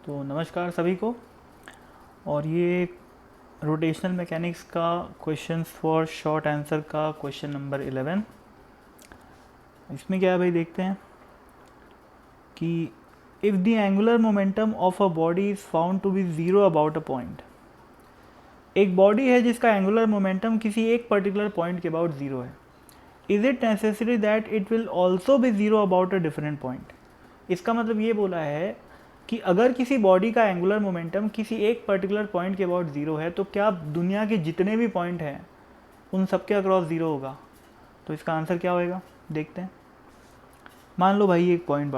तो नमस्कार सभी को। और ये रोटेशनल मैकेनिक्स का क्वेश्चंस फॉर शॉर्ट आंसर का क्वेश्चन नंबर 11। इसमें क्या है भाई, देखते हैं कि if the angular momentum of a body is found to be zero about a point. एक बॉडी है जिसका एंगुलर मोमेंटम किसी एक पर्टिकुलर पॉइंट के अबाउट ज़ीरो है। Is it necessary that it will also be zero about a different point. इसका मतलब ये बोला है कि अगर किसी बॉडी का एंगुलर मोमेंटम किसी एक पर्टिकुलर पॉइंट के अबाउट ज़ीरो है तो क्या दुनिया के जितने भी पॉइंट हैं उन सबके अक्रॉस ज़ीरो होगा। तो इसका आंसर क्या होएगा, देखते हैं। मान लो भाई एक पॉइंट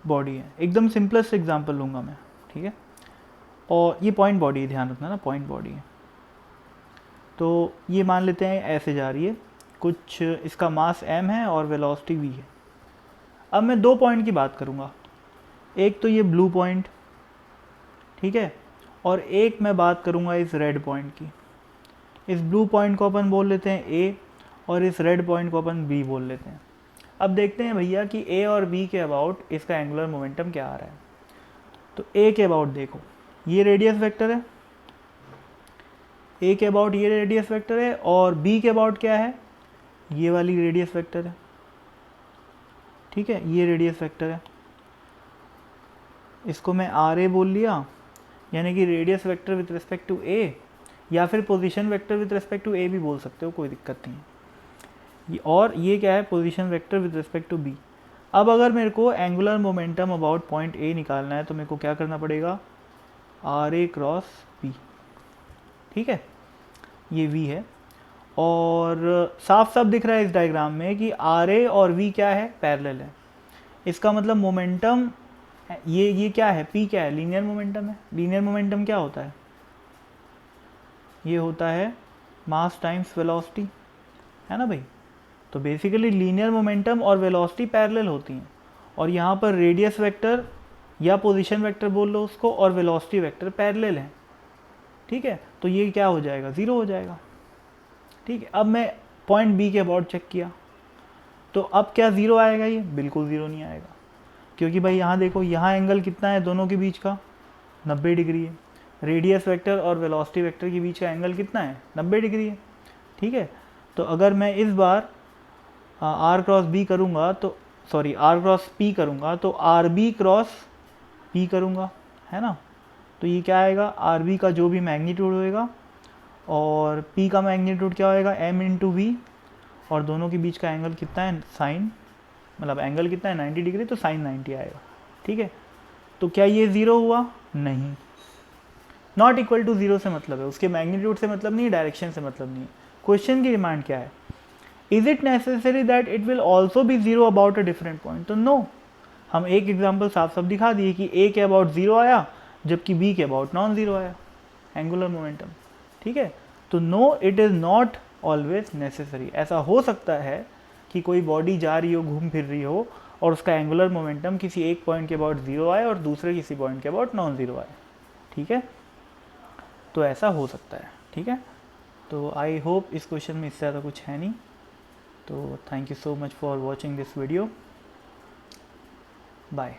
बॉडी है, एकदम सिंपलेस्ट एग्जांपल लूँगा मैं, ठीक है। और ये पॉइंट बॉडी है, ध्यान रखना ना, पॉइंट बॉडी है। तो ये मान लेते हैं ऐसे जा रही है कुछ, इसका मास m है और वेलोसिटी v है। अब मैं दो पॉइंट की बात करूँगा, एक तो ये ब्लू पॉइंट, ठीक है, और एक मैं बात करूँगा इस रेड पॉइंट की। इस ब्लू पॉइंट को अपन बोल लेते हैं A और इस रेड पॉइंट को अपन B बोल लेते हैं। अब देखते हैं भैया कि A और B के अबाउट इसका एंगुलर मोमेंटम क्या आ रहा है। तो A के अबाउट देखो, ये रेडियस वेक्टर है, A के अबाउट ये रेडियस वेक्टर है, और B के अबाउट क्या है, ये वाली रेडियस वेक्टर है, ठीक है, ये रेडियस वेक्टर है। इसको मैं RA बोल लिया, यानी कि radius vector with respect to A, या फिर position vector with respect to A भी बोल सकते हो, कोई दिक्कत नहीं है। और ये क्या है, position vector with respect to B. अब अगर मेरे को angular momentum about point A निकालना है तो मेरे को क्या करना पड़ेगा, आर ए क्रॉस बी, ठीक है, ये वी है। और साफ साफ दिख रहा है इस डायग्राम में कि आर ए और वी क्या है, पैरेलल है। इसका मतलब मोमेंटम ये क्या है, पी क्या है, लीनियर मोमेंटम है। लीनियर मोमेंटम क्या होता है, ये होता है मास टाइम्स वेलोसिटी, है ना भाई। तो बेसिकली लीनियर मोमेंटम और वेलोसिटी पैरेलल होती हैं, और यहाँ पर रेडियस वेक्टर या पोजीशन वेक्टर बोल लो उसको, और वेलोसिटी वेक्टर पैरेलल हैं, ठीक है। तो ये क्या हो जाएगा, ज़ीरो हो जाएगा, ठीक है। अब मैं पॉइंट बी के अबाउट चेक किया तो अब क्या ज़ीरो आएगा, ये बिल्कुल ज़ीरो नहीं आएगा, क्योंकि भाई यहाँ देखो, यहाँ एंगल कितना है दोनों के बीच का, 90 डिग्री है। रेडियस वेक्टर और वेलोसिटी वेक्टर के बीच का एंगल कितना है, 90 डिग्री है, ठीक है। तो अगर मैं इस बार आर क्रॉस बी करूँगा तो आर क्रॉस पी करूँगा तो आर बी क्रॉस पी करूँगा, है ना। तो ये क्या आएगा, आर बी का जो भी मैग्नीट्यूड होएगा और पी का मैग्नीट्यूड क्या होएगा, एम इंटू वी, और दोनों के बीच का एंगल कितना है, साइन, मतलब एंगल कितना है 90 डिग्री, तो साइन 90 आएगा, ठीक है। तो क्या ये ज़ीरो हुआ, नहीं। नॉट इक्वल टू ज़ीरो से मतलब है, उसके मैग्नीट्यूड से मतलब नहीं, डायरेक्शन से मतलब नहीं है। क्वेश्चन की डिमांड क्या है, is it necessary that it will also be zero about a different point. तो नो, हम एक एग्जाम्पल साफ साफ दिखा दिए कि ए के अबाउट ज़ीरो आया जबकि बी के अबाउट नॉन ज़ीरो आया एंगुलर मोमेंटम, ठीक है। तो no, it is not always necessary. ऐसा हो सकता है कि कोई बॉडी जा रही हो, घूम फिर रही हो, और उसका एंगुलर मोमेंटम किसी एक पॉइंट के अबाउट ज़ीरो आए और दूसरे किसी पॉइंट के अबाउट नॉन ज़ीरो आए, ठीक है। तो ऐसा हो सकता है, ठीक है। तो आई होप इस क्वेश्चन में इससे ज़्यादा कुछ है नहीं। तो thank you so much for watching this video, bye.